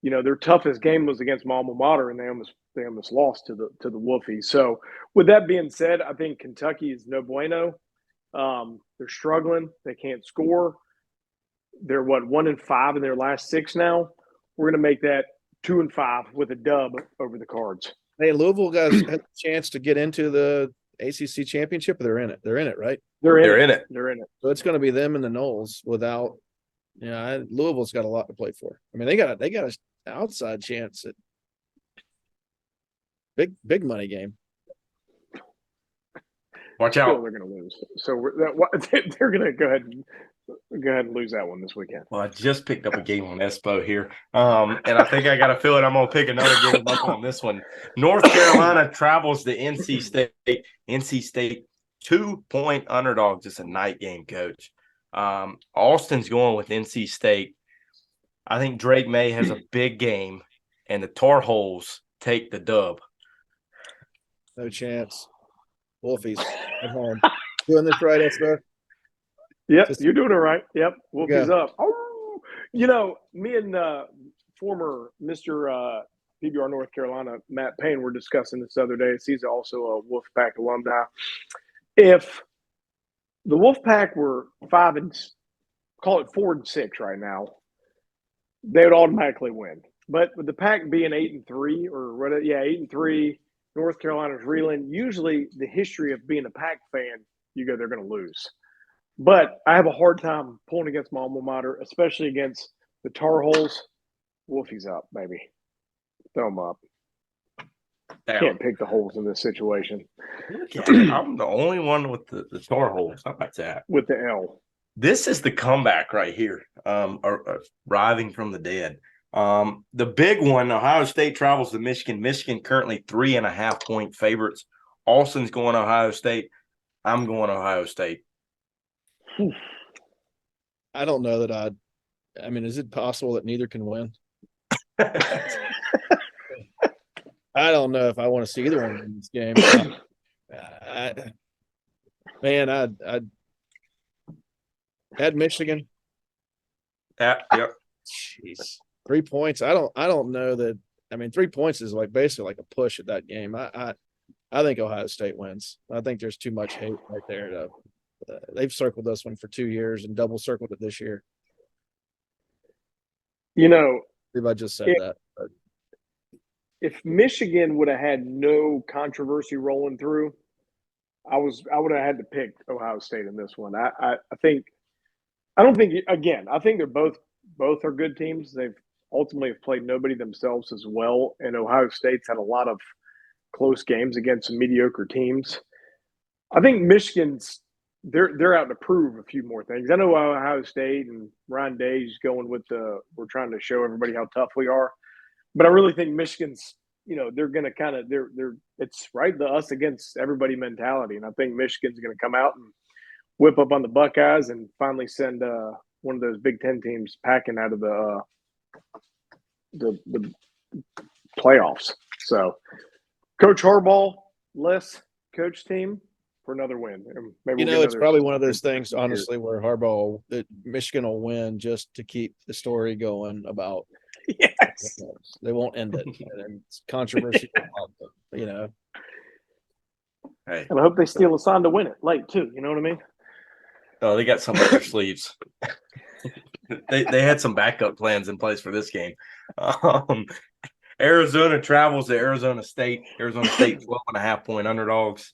Their toughest game was against my alma mater, and they almost lost to the Wolfies. So, with that being said, I think Kentucky is no bueno. They're struggling; they can't score. They're 1-5 in their last 6 now. We're going to make that 2-5 with a dub over the Cards. Hey, Louisville guys had a chance to get into the ACC championship. They're in it. They're in it, right? They're in it. So it's going to be them and the Noles without. Louisville's got a lot to play for. I mean, they got an outside chance at big money game. Watch out! Still, they're going to lose. So they're going to go ahead and lose that one this weekend. Well, I just picked up a game on Espo here, and I think I got a feeling I'm going to pick another game up on this one. North Carolina travels to NC State. NC State 2-point underdogs. It's a night game, Coach. Austin's going with NC State. I think Drake May has a big game, and the Tar Heels take the dub. No chance. Wolfies at home. Doing this right, Espo? Yep, you're doing it right. Yep, Wolfies up. Oh, me and former Mr. PBR North Carolina, Matt Payne, were discussing this other day. He's also a Wolfpack alumni. If the Wolfpack were 4-6 right now, they would automatically win. But with the Pack being 8-3 or 8-3, North Carolina's reeling. Usually, the history of being a Pack fan, they're going to lose. But I have a hard time pulling against my alma mater, especially against the Tar Heels. Wolfies up, baby. Throw them up. Down. Can't pick the holes in this situation. I'm the only one with the Tar Heels. How about that? With the L. This is the comeback right here, arriving from the dead. The big one, Ohio State travels to Michigan. Michigan currently 3.5-point favorites. Austin's going to Ohio State. I'm going to Ohio State. I don't know that I mean, is it possible that neither can win? I don't know if I want to see either one in this game. I'd at Michigan. Yep. Jeez. 3 points. I don't know that. I mean, 3 points is basically like a push at that game. I think Ohio State wins. I think there's too much hate right there to they've circled this one for 2 years and double circled it this year. You know, If I just said that. But if Michigan would have had no controversy rolling through, I would have had to pick Ohio State in this one. I think they're both are good teams. They've ultimately have played nobody themselves as well, and Ohio State's had a lot of close games against some mediocre teams. I think Michigan's they're out to prove a few more things. I know Ohio State and Ryan Day's going with we're trying to show everybody how tough we are, but I really think Michigan's, they're going to kind of it's right, the us against everybody mentality, and I think Michigan's going to come out and whip up on the Buckeyes and finally send one of those Big Ten teams packing out of the playoffs. So, Coach Harbaugh, less coach team for another win. Maybe it's probably one of those things, honestly, where Michigan will win just to keep the story going about. Yes, they won't end it, and it's controversy. Hey, and I hope they steal a sign to win it late too. You know what I mean? oh, they got some up their sleeves. They had some backup plans in place for this game. Arizona travels to Arizona State. Arizona State 12.5-point underdogs.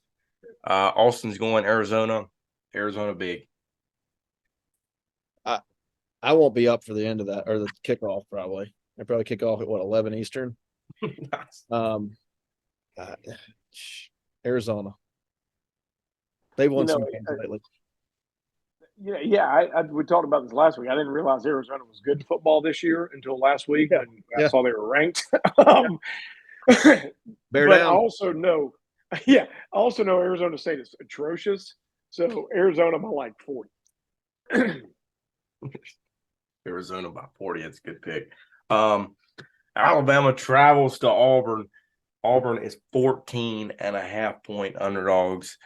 Austin's going Arizona big. I won't be up for the end of that, or the kickoff probably. I probably kick off at 11 Eastern. Arizona. They've won some games lately. Yeah. We talked about this last week. I didn't realize Arizona was good football this year until last week, and I saw they were ranked. Bear but down. I also know Arizona State is atrocious. So Arizona by like 40. Arizona by 40. That's a good pick. Alabama travels to Auburn. Auburn is 14.5-point underdogs.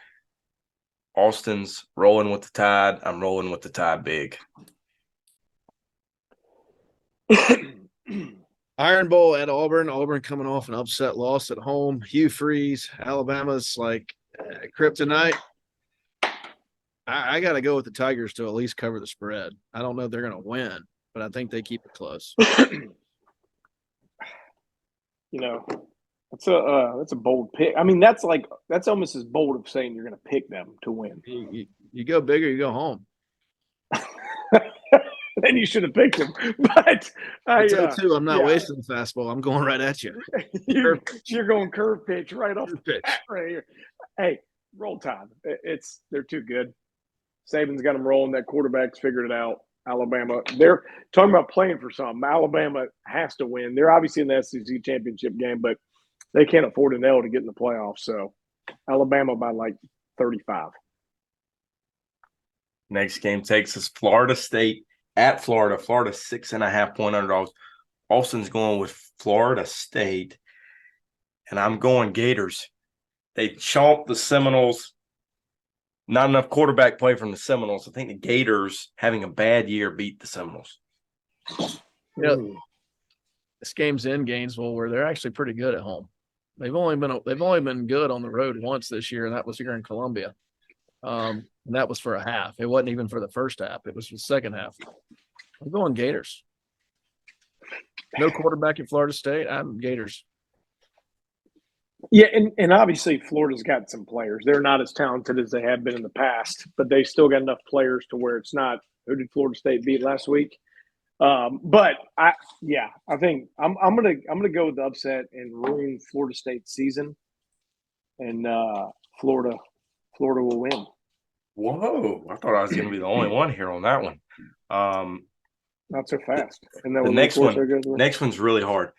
Austin's rolling with the Tide. I'm rolling with the Tide big. Iron Bowl at Auburn. Auburn coming off an upset loss at home. Hugh Freeze. Alabama's like kryptonite. I got to go with the Tigers to at least cover the spread. I don't know if they're going to win, but I think they keep it close. That's a bold pick. I mean, that's almost as bold of saying you're going to pick them to win. You go big or you go home. Then you should have picked them. But I'm not wasting the fastball. I'm going right at you. You're going curve pitch right off the pitch right here. Hey, roll time. They're too good. Saban's got them rolling. That quarterback's figured it out. Alabama, they're talking about playing for something. Alabama has to win. They're obviously in the SEC championship game, but they can't afford an L to get in the playoffs. So Alabama by like 35. Next game takes us Florida State at Florida. Florida 6.5-point underdogs. Austin's going with Florida State, and I'm going Gators. They chomped the Seminoles. Not enough quarterback play from the Seminoles. I think the Gators, having a bad year, beat the Seminoles. This game's in Gainesville, where they're actually pretty good at home. They've only been good on the road once this year, and that was here in Columbia. And that was for a half. It wasn't even for the first half. It was for the second half. I'm going Gators. No quarterback at Florida State. I'm Gators. Yeah, and obviously Florida's got some players. They're not as talented as they have been in the past, but they still got enough players to where it's not. Who did Florida State beat last week? But I think I'm gonna go with the upset and ruin Florida State's season, and Florida will win. Whoa! I thought I was going to be the only one here on that one. Not so fast. And then the next one's really hard.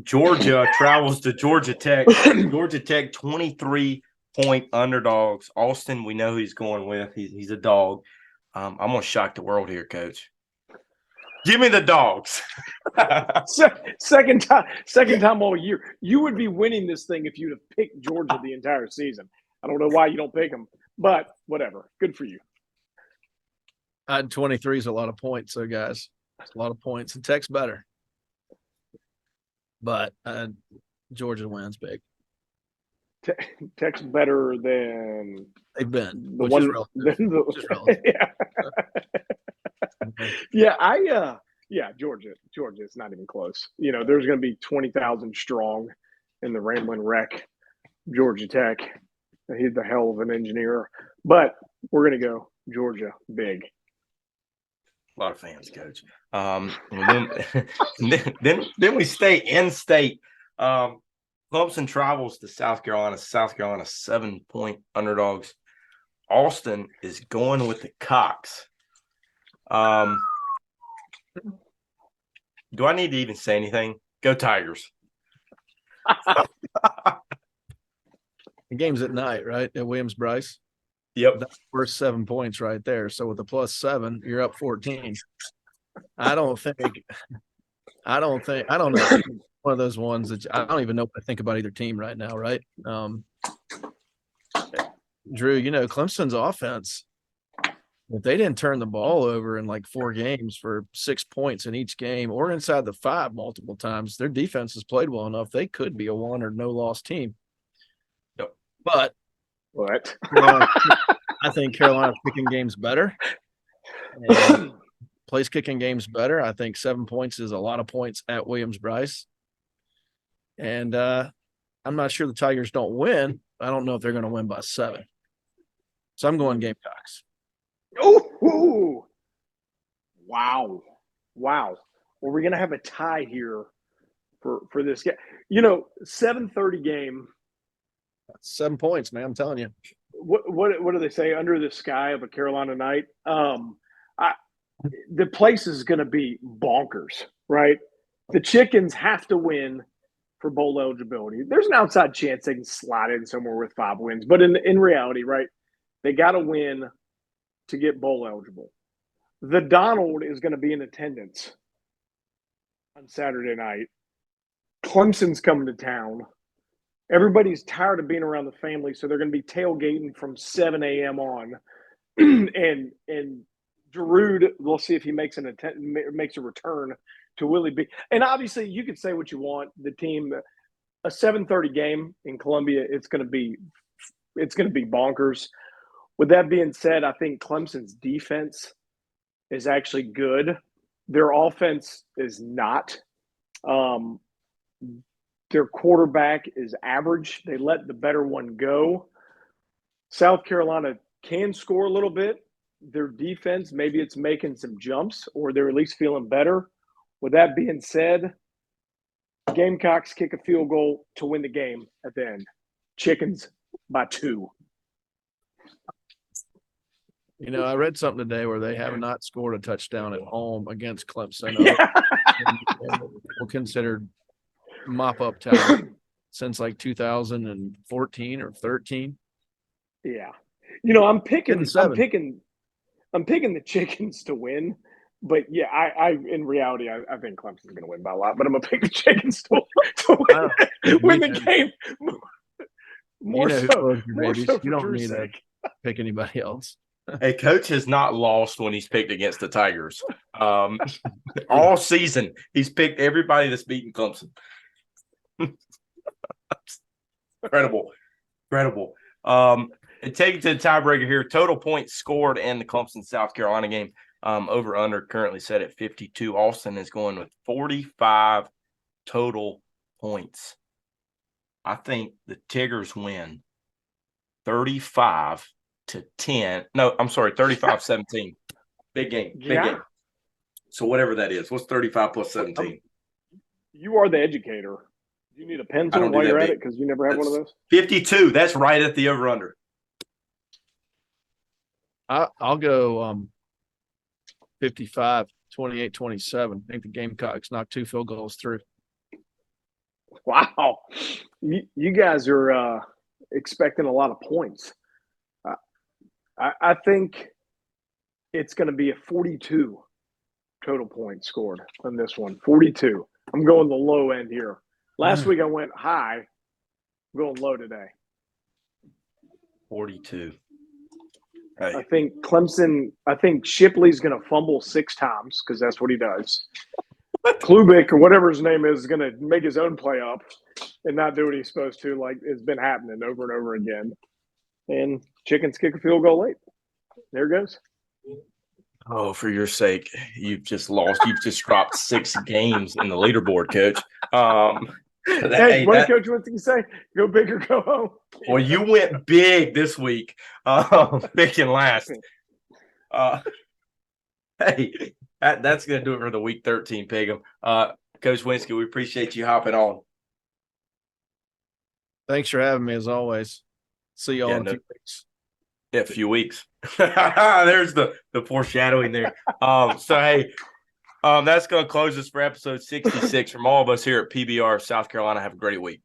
Georgia travels to Georgia Tech. Georgia Tech 23-point underdogs. Austin, we know who he's going with. He's a dog. I'm gonna shock the world here, Coach. Give me the dogs. Second time all year. You would be winning this thing if you'd have picked Georgia the entire season. I don't know why you don't pick them, but whatever. Good for you. 23 is a lot of points, so guys. It's a lot of points, and Tech's better. But Georgia wins big. Tech's better than They've been, the which one. is relative. Than the, Which is relative. Yeah. Georgia. It's not even close. There's going to be 20,000 strong in the Ramblin' Wreck, Georgia Tech. He's the hell of an engineer, but we're going to go Georgia big. A lot of fans, Coach. Then we stay in state. Clemson travels to South Carolina. South Carolina 7-point underdogs. Austin is going with the Cox. Do I need to even say anything? Go Tigers. The game's at night, right? At Williams-Brice. Yep. That's worth 7 points right there. So with the +7, you're up 14. I don't know. One of those ones that I don't even know what I think about either team right now, right? Drew, Clemson's offense, if they didn't turn the ball over in like 4 games for 6 points in each game or inside the 5 multiple times, their defense has played well enough. They could be a 1 or no loss team. Yep. But what? I think Carolina's kicking games better. And plays kicking games better. I think 7 points is a lot of points at Williams-Brice. And I'm not sure the Tigers don't win. I don't know if they're going to win by 7. So I'm going Gamecocks. Oh, wow. Well, we're going to have a tie here for this game. 7:30 game. 7 points, man. I'm telling you. What do they say? Under the sky of a Carolina night. The place is going to be bonkers, right? The Chickens have to win for bowl eligibility. There's an outside chance they can slide in somewhere with 5 wins, but in reality, right, they got to win to get bowl eligible. The Donald is going to be in attendance on Saturday night. Clemson's coming to town. Everybody's tired of being around the family, so they're going to be tailgating from 7 a.m. on. and Giroud, we'll see if he makes a return to Willie B. And obviously, you could say what you want. The team, a 7:30 game in Columbia, it's going to be bonkers. With that being said, I think Clemson's defense is actually good. Their offense is not. Their quarterback is average. They let the better one go. South Carolina can score a little bit. Their defense, maybe it's making some jumps or they're at least feeling better. With that being said, Gamecocks kick a field goal to win the game at the end. Chickens by 2. I read something today where they have not scored a touchdown at home against Clemson. Yeah. Considered mop-up talent since like 2014 or 13. Yeah. I'm picking the Chickens to win. But yeah, I in reality, I think Clemson's going to win by a lot. But I'm going to pick the Chickens to win the game. More so you don't need to pick anybody else. Hey, Coach has not lost when he's picked against the Tigers. All season, he's picked everybody that's beaten Clemson. Incredible. And take it to the tiebreaker here. Total points scored in the Clemson-South Carolina game. Over-under currently set at 52. Austin is going with 45 total points. I think the Tigers win 35-10. No, I'm sorry, 35-17. Big game. So whatever that is. What's 35 plus 17? You are the educator. Do you need a pencil while you're at it? Because you never had one of those? 52. That's right at the over-under. I'll go 55, 28, 27. I think the Gamecocks knocked 2 field goals through. Wow. You guys are expecting a lot of points. I think it's going to be a 42 total points scored on this one. 42. I'm going the low end here. Last week I went high. I'm going low today. 42. Hey. I think Shipley's going to fumble 6 times because that's what he does. Klubik or whatever his name is going to make his own play up and not do what he's supposed to, like it's been happening over and over again. And Chickens kick a field goal late. There it goes. Oh, for your sake, you've just lost. You've just dropped 6 games in the leaderboard, Coach. Hey, what did Coach Winston say? Go big or go home. Well, you went big this week, picking last. Hey, that's going to do it for the Week 13 pick'em. Coach Winsky, we appreciate you hopping on. Thanks for having me as always. See y'all in a few weeks. Yeah, a few weeks. There's the foreshadowing there. So hey, that's going to close us for episode 66 from all of us here at PBR South Carolina. Have a great week.